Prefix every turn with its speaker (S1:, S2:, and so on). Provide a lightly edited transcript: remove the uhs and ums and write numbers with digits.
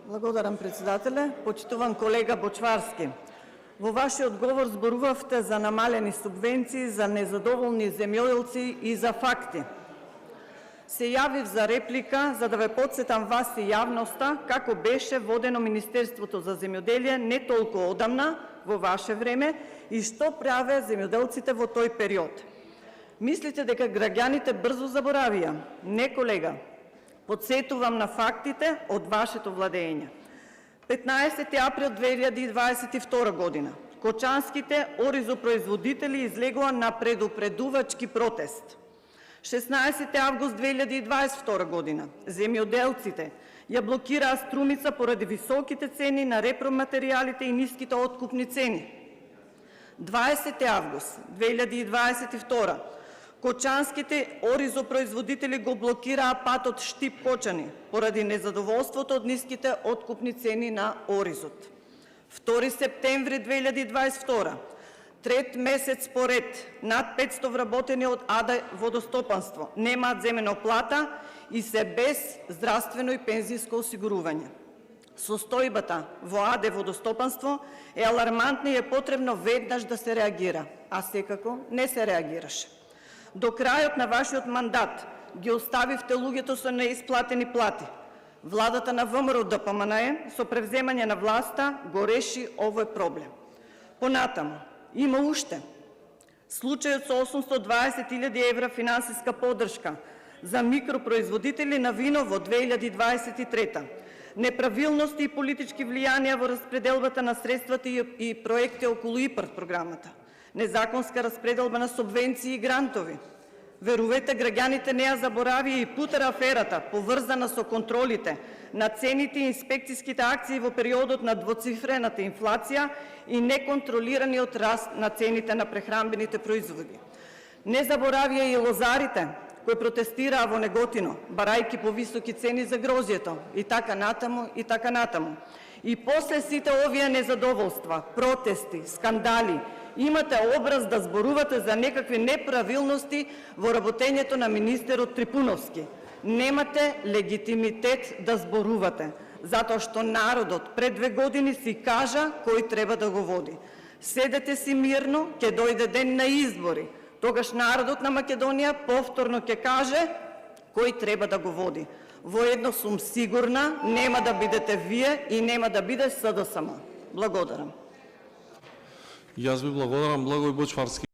S1: Благодарам, председателе. Почитуван колега Бочварски, во вашиот одговор зборувавте за намалени субвенции, за незадоволни земјоделци и за факти. Се јавив за реплика за да ве подсетам вас и јавноста како беше водено Министерството за земјоделие не толку одамна, во ваше време, и што праве земјоделците во тој период. Мислите дека граѓаните брзо заборавија? Не, колега. Подсетувам на фактите од вашето владење. 15. април 2022 година кочанските оризопроизводители излегува на предупредувачки протест. 16. август 2022 година земјоделците ја блокираа струмица поради високите цени на репроматеријалите и ниските откупни цени. 20. август 2022 кочанските оризопроизводители го блокираа патот Штип-Кочани поради незадоволството од ниските откупни цени на оризот. 2 септември 2022 трет месец поред над 500 вработени од АД водостопанство немаат земено плата и се без здравствено и пензиско осигурување. Состојбата во АД водостопанство е алармантна и е потребно веднаш да се реагира, а секако не се реагираше. До крајот на вашиот мандат ги оставивте луѓето со неисплатени плати. Владата на ВМРО ДПМНЕ со превземање на власта го реши овој проблем. Понатаму, има уште случајот со 820.000 евра финансиска поддршка за микропроизводители на вино во 2023. Неправилности и политички влијанија во распределбата на средствата и проекти околу ИПАРД програмата. Незаконска распределба на субвенции и грантови. Верувате, граѓаните не ја заборавија и путер аферата, поврзана со контролите на цените и инспекцијските акции во периодот на двоцифрената инфлација и неконтролираниот раст на цените на прехранбените производи. Не заборавија и лозарите, кои протестираа во Неготино, барајки по високи цени за грозјето, и така натаму, и така натаму. И после сите овие незадоволства, протести, скандали, имате образ да зборувате за некакви неправилности во работењето на министерот Трипуновски. Немате легитимитет да зборувате, затоа што народот пред 2 години си кажа кој треба да го води. Седете си мирно, ќе дојде ден на избори. Тогаш народот на Македонија повторно ќе каже кој треба да го води. Воедно сум сигурна, нема да бидете вие и нема да биде СДСМ. Благодарам.
S2: Јас ви благодарам, Благој Бочварски.